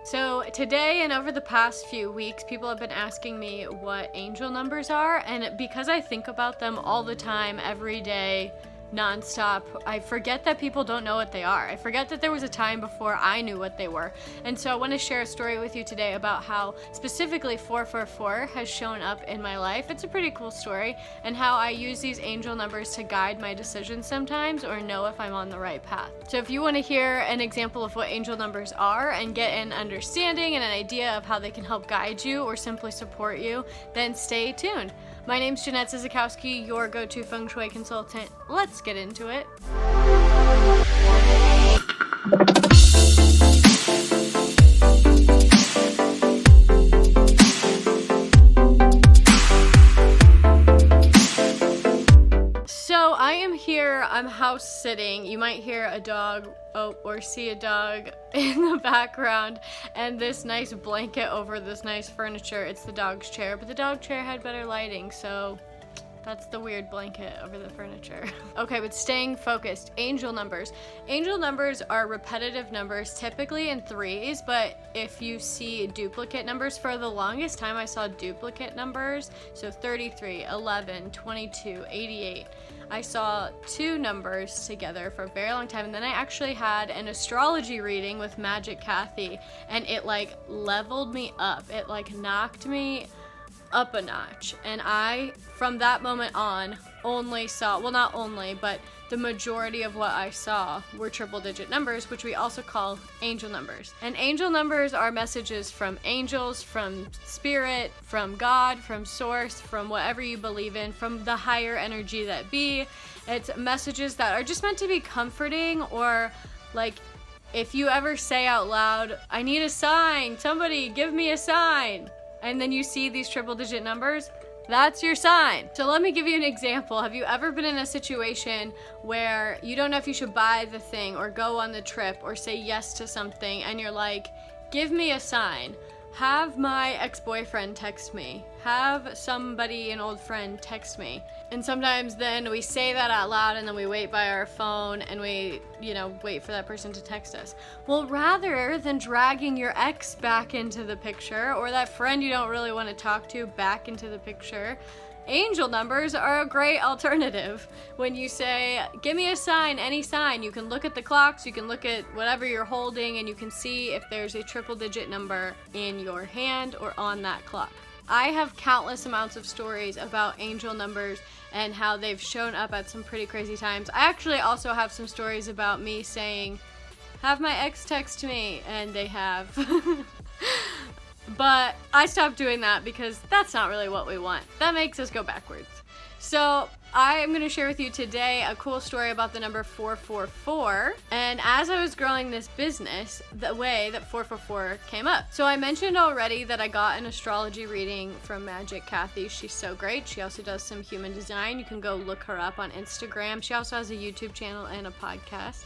So today and over the past few weeks, people have been asking me what angel numbers are, and because I think about them all the time, every day, nonstop, I forget that people don't know what they are. I forget that there was a time before I knew what they were. And so I want to share a story with you today about how specifically 444 has shown up in my life. It's a pretty cool story, and how I use these angel numbers to guide my decisions sometimes or know if I'm on the right path. So if you want to hear an example of what angel numbers are and get an understanding and an idea of how they can help guide you or simply support you, then stay tuned. My name's Jeanette Zizikowski, your go-to Feng Shui consultant. Let's get into it. So I am here, I'm house sitting. You might hear a dog or see a dog in the background, and this nice blanket over this nice furniture. It's the dog's chair, but the dog chair had better lighting, so that's the weird blanket over the furniture. Okay, but staying focused, angel numbers. Angel numbers are repetitive numbers, typically in threes, but if you see duplicate numbers, for the longest time I saw duplicate numbers, so 33, 11, 22, 88. I saw two numbers together for a very long time, and then I actually had an astrology reading with Magic Kathy, and it like leveled me up. It like knocked me up a notch, and I, from that moment on, only saw, well, not only, but the majority of what I saw were triple digit numbers, which we also call angel numbers. And angel numbers are messages from angels, from spirit, from God, from source, from whatever you believe in, from the higher energy that be. It's messages that are just meant to be comforting, or like if you ever say out loud, I need a sign, somebody give me a sign, and then you see these triple digit numbers, that's your sign. So let me give you an example. Have you ever been in a situation where you don't know if you should buy the thing or go on the trip or say yes to something, and you're like, give me a sign? Have my ex-boyfriend text me. Have somebody, an old friend, text me. And sometimes then we say that out loud, and then we wait by our phone and we, wait for that person to text us. Well, rather than dragging your ex back into the picture, or that friend you don't really want to talk to back into the picture, angel numbers are a great alternative. When you say, give me a sign, any sign, you can look at the clocks, you can look at whatever you're holding, and you can see if there's a triple digit number in your hand or on that clock. I have countless amounts of stories about angel numbers and how they've shown up at some pretty crazy times. I actually also have some stories about me saying, have my ex text me, and they have. But I stopped doing that because that's not really what we want. That makes us go backwards. So I am going to share with you today a cool story about the number 444. And as I was growing this business, the way that 444 came up. So I mentioned already that I got an astrology reading from Magic Kathy. She's so great. She also does some human design. You can go look her up on Instagram. She also has a YouTube channel and a podcast.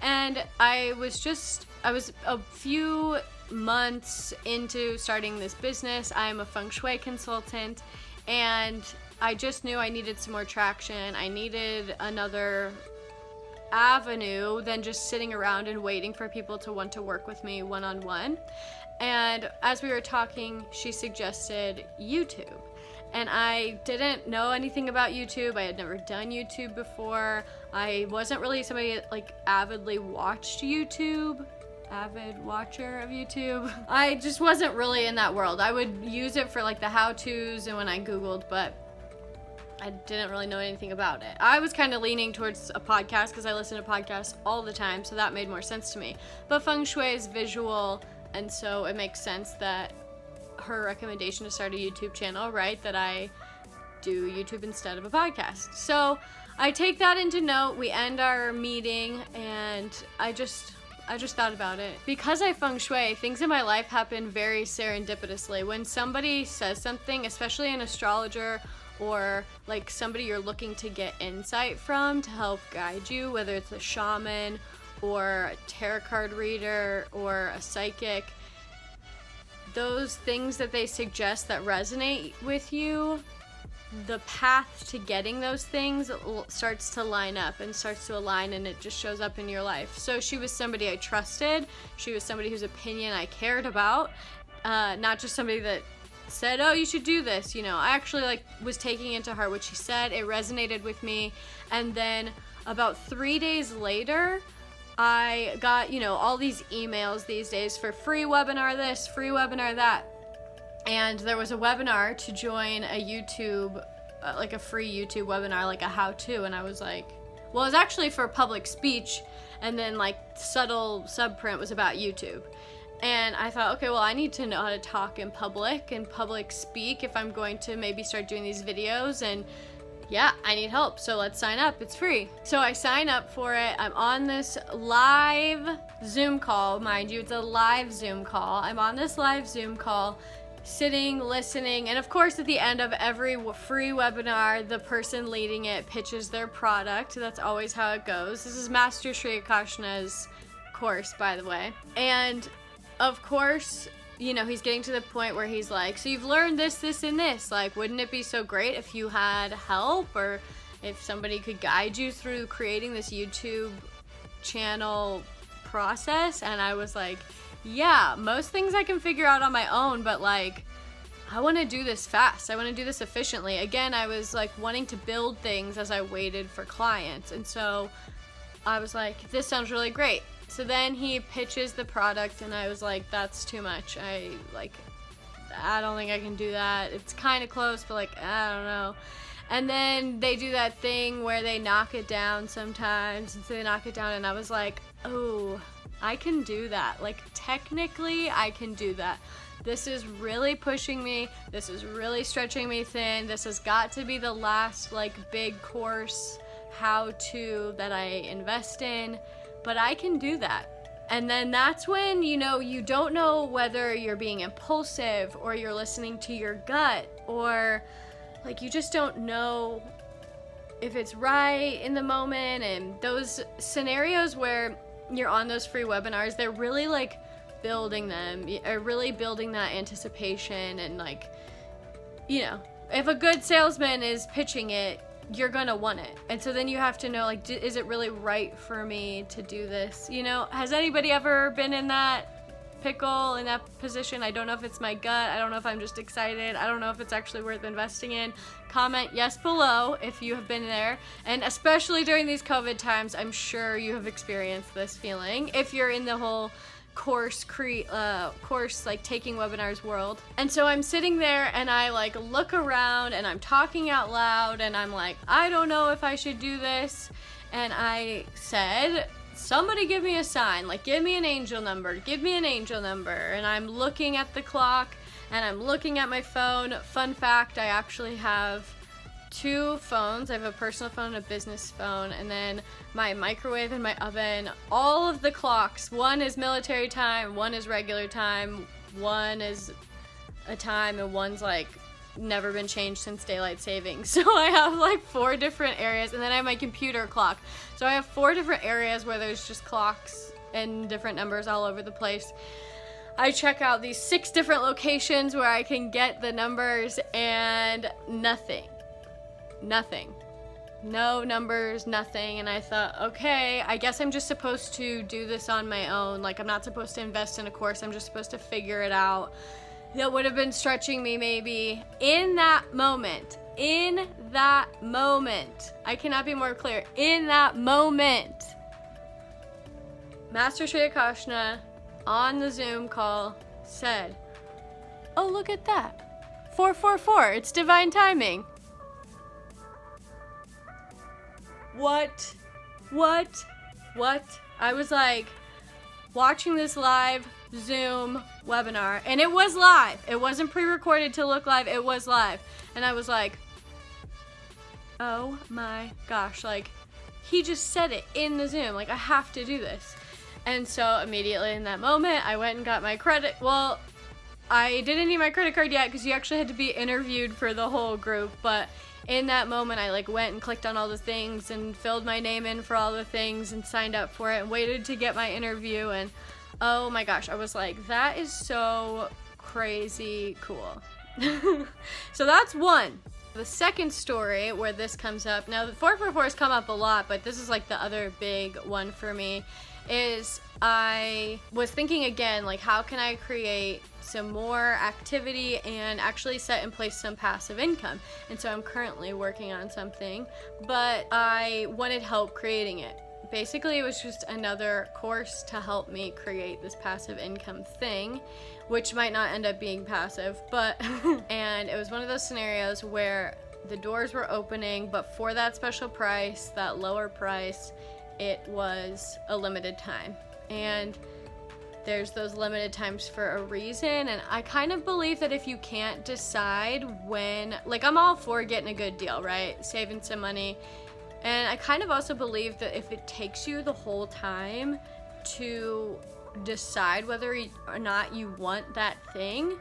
And I was a few months into starting this business. I'm a Feng Shui consultant, and I just knew I needed some more traction. I needed another avenue than just sitting around and waiting for people to want to work with me one-on-one. And as we were talking, she suggested YouTube. And I didn't know anything about YouTube. I had never done YouTube before. I wasn't really somebody that avidly watched YouTube. Avid watcher of YouTube. I just wasn't really in that world. I would use it for the how-tos and when I Googled, but I didn't really know anything about it. I was kind of leaning towards a podcast because I listen to podcasts all the time, so that made more sense to me. But Feng Shui is visual, and so it makes sense that her recommendation to start a YouTube channel, right? That I do YouTube instead of a podcast. So I take that into note. We end our meeting, and I just thought about it. Because I Feng Shui, things in my life happen very serendipitously. When somebody says something, especially an astrologer or somebody you're looking to get insight from to help guide you, whether it's a shaman or a tarot card reader or a psychic, those things that they suggest that resonate with you, the path to getting those things starts to line up and starts to align, and it just shows up in your life. So she was somebody I trusted. She was somebody whose opinion I cared about, not just somebody that said, oh, you should do this. I actually was taking into heart what she said. It resonated with me. And then about 3 days later, I got, all these emails these days for free webinar this, free webinar that. And there was a webinar to join a YouTube, a free YouTube webinar, like a how-to. And I was like, well, it was actually for public speech. And then subtle subprint was about YouTube. And I thought, okay, well, I need to know how to talk in public and public speak if I'm going to maybe start doing these videos. And yeah, I need help. So let's sign up. It's free. So I sign up for it. I'm on this live Zoom call. Mind you, it's a live Zoom call. I'm on this live Zoom call, sitting, listening, and of course at the end of every free webinar, the person leading it pitches their product. That's always how it goes. This is Master Sri Akashna's course, by the way. And of course, he's getting to the point where he's like, so you've learned this, this, and this. Wouldn't it be so great if you had help, or if somebody could guide you through creating this YouTube channel process? And I was like, yeah, most things I can figure out on my own, but I want to do this fast. I want to do this efficiently. Again, I was wanting to build things as I waited for clients. And so I was like, this sounds really great. So then he pitches the product, and I was like, that's too much. I don't think I can do that. It's kind of close, but I don't know. And then they do that thing where they knock it down sometimes. And so they knock it down, and I was like, oh, I can do that. Technically, I can do that. This is really pushing me. This is really stretching me thin. This has got to be the last, big course how-to that I invest in. But I can do that. And then that's when, you don't know whether you're being impulsive or you're listening to your gut, or you just don't know if it's right in the moment. And those scenarios where you're on those free webinars, they're really building them, or really building that anticipation. And if a good salesman is pitching it, you're gonna want it. And so then you have to know, is it really right for me to do this? Has anybody ever been in that pickle, in that position? I don't know if it's my gut. I don't know if I'm just excited. I don't know if it's actually worth investing in. Comment yes below if you have been there. And especially during these COVID times, I'm sure you have experienced this feeling if you're in the whole course taking webinars world. And so I'm sitting there, and I look around, and I'm talking out loud, and I'm like, I don't know if I should do this. And I said, somebody give me a sign, give me an angel number, give me an angel number. And I'm looking at the clock, and I'm looking at my phone. Fun fact, I actually have 2 phones. I have a personal phone and a business phone, and then my microwave and my oven. All of the clocks, one is military time, one is regular time, one is a time, and one's never been changed since daylight savings. So I have 4 different areas, and then I have my computer clock. So I have 4 different areas where there's just clocks and different numbers all over the place. I check out these 6 different locations where I can get the numbers, and nothing. No numbers, nothing. And I thought, okay, I guess I'm just supposed to do this on my own. I'm not supposed to invest in a course. I'm just supposed to figure it out. That would have been stretching me maybe. In that moment, I cannot be more clear. In that moment, Master Sri Akashna on the Zoom call said, oh, look at that. 444, it's divine timing. What? I was watching this live Zoom webinar, and it was live. It wasn't pre-recorded to look live. It was live. And I was like, oh my gosh, he just said it in the Zoom. I have to do this. And so immediately in that moment, I went and got my credit. Well, I didn't need my credit card yet because you actually had to be interviewed for the whole group, but in that moment, I went and clicked on all the things and filled my name in for all the things and signed up for it and waited to get my interview. And oh my gosh, I was like, that is so crazy cool. So that's one. The second story where this comes up, now the 444 has come up a lot, but this is like the other big one for me, is I was thinking again, like, how can I create some more activity and actually set in place some passive income? And so I'm currently working on something, but I wanted help creating it. Basically, it was just another course to help me create this passive income thing, which might not end up being passive, but and it was one of those scenarios where the doors were opening, but for that special price, that lower price, it was a limited time. And there's those limited times for a reason, and I kind of believe that if you can't decide when, like, I'm all for getting a good deal, right? Saving some money. And I kind of also believe that if it takes you the whole time to decide whether or not you want that thing,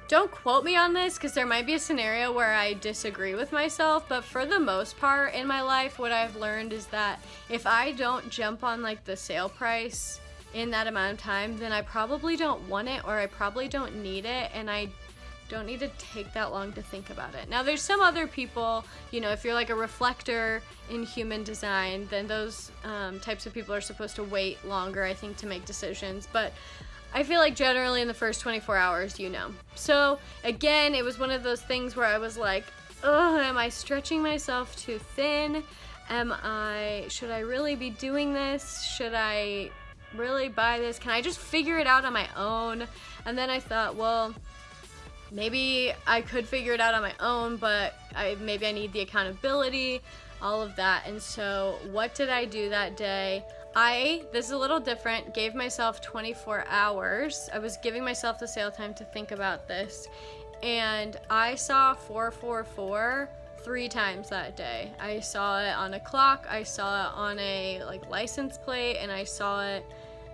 don't quote me on this, because there might be a scenario where I disagree with myself, but for the most part in my life, what I've learned is that if I don't jump on like the sale price in that amount of time, then I probably don't want it, or I probably don't need it, and I don't need to take that long to think about it. Now, there's some other people, you know, if you're like a reflector in human design, then those types of people are supposed to wait longer, I think, to make decisions. But I feel like generally in the first 24 hours, you know. So again, it was one of those things where I was like, ugh, am I stretching myself too thin? Should I really be doing this? Should I really buy this? Can I just figure it out on my own? And then I thought, well, maybe I could figure it out on my own, but maybe I need the accountability, all of that. And so what did I do that day? This is a little different, gave myself 24 hours. I was giving myself the sale time to think about this. And I saw 444 3 times that day. I saw it on a clock, I saw it on a license plate, and I saw it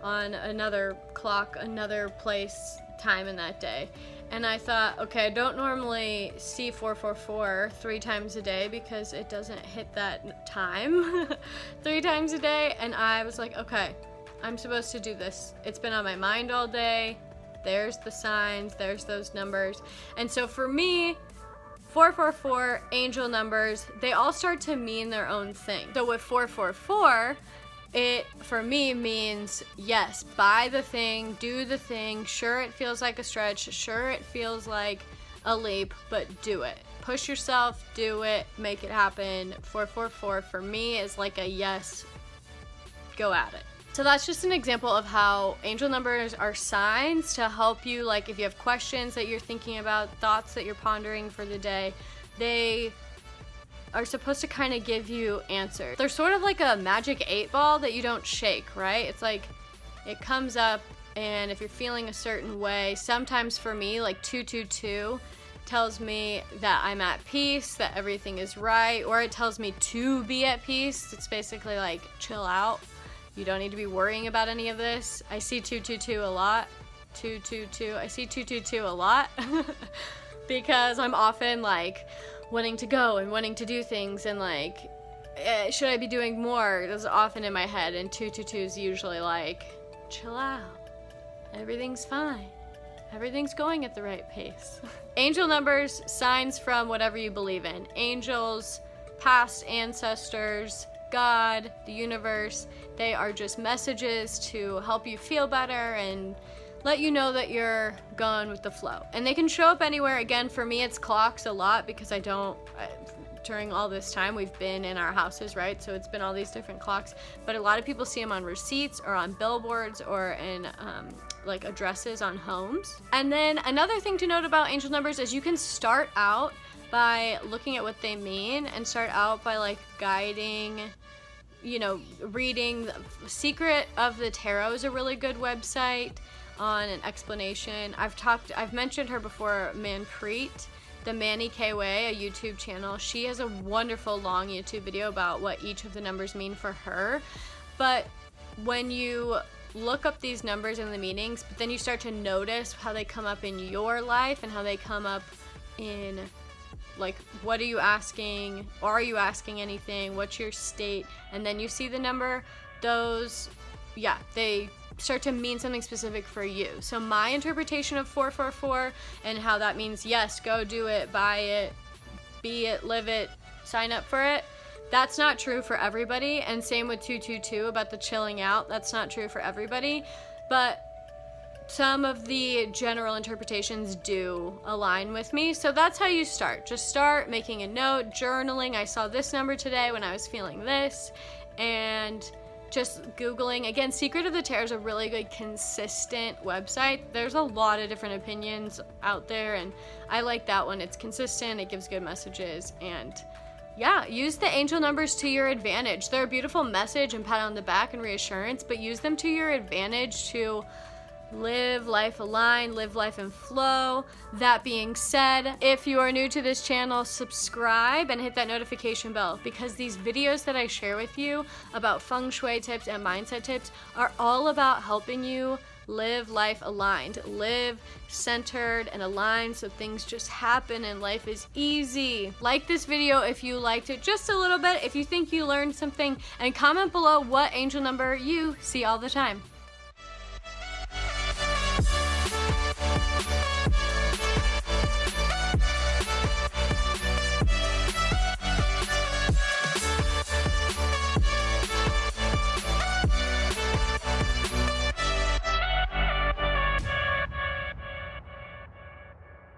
on another clock, another place, time in that day. And I thought, okay, I don't normally see 444 3 times a day because it doesn't hit that time 3 times a day. And I was like, okay, I'm supposed to do this. It's been on my mind all day. There's the signs, there's those numbers. And so for me, 444, angel numbers, they all start to mean their own thing. So with 444, it, for me, means, yes, buy the thing, do the thing. Sure, it feels like a stretch. Sure, it feels like a leap, but do it. Push yourself, do it, make it happen. 444 for me is like a yes, go at it. So that's just an example of how angel numbers are signs to help you, like if you have questions that you're thinking about, thoughts that you're pondering for the day, they are supposed to kind of give you answers. They're sort of like a magic 8-ball that you don't shake, right? It's like it comes up, and if you're feeling a certain way, sometimes for me, like 222 tells me that I'm at peace, that everything is right, or it tells me to be at peace. It's basically like chill out. You don't need to be worrying about any of this. I see 222 a lot. 222. I see 222 a lot because I'm often like wanting to go and wanting to do things, and like, should I be doing more? That's often in my head, and 222 is usually like, chill out. Everything's fine. Everything's going at the right pace. Angel numbers, signs from whatever you believe in. Angels, past ancestors, God, the universe, they are just messages to help you feel better and let you know that you're going with the flow. And they can show up anywhere. Again, for me, it's clocks a lot because during all this time, we've been in our houses, right? So it's been all these different clocks. But a lot of people see them on receipts or on billboards or in like addresses on homes. And then another thing to note about angel numbers is you can start out by looking at what they mean and start out by like guiding, reading. Secret of the Tarot is a really good website on an explanation. I've mentioned her before, Manpreet, the Manny K Way, a YouTube channel. She has a wonderful long YouTube video about what each of the numbers mean for her. But when you look up these numbers and the meanings, but then you start to notice how they come up in your life and how they come up in, like, what are you asking? Are you asking anything? What's your state? And then you see the number, they start to mean something specific for you. So my interpretation of 444 and how that means, yes, go do it, buy it, be it, live it, sign up for it. That's not true for everybody, and same with 222 about the chilling out. That's not true for everybody, but some of the general interpretations do align with me. So that's how you start. Just start making a note, journaling. I saw this number today when I was feeling this, and just Googling. Again, Secret of the Tarot is a really good, consistent website. There's a lot of different opinions out there, and I like that one. It's consistent, it gives good messages, and yeah, use the angel numbers to your advantage. They're a beautiful message and pat on the back and reassurance, but use them to your advantage to live life aligned, live life in flow. That being said, if you are new to this channel, subscribe and hit that notification bell, because these videos that I share with you about Feng Shui tips and mindset tips are all about helping you live life aligned, live centered and aligned, so things just happen and life is easy. Like this video if you liked it just a little bit, if you think you learned something, and comment below what angel number you see all the time.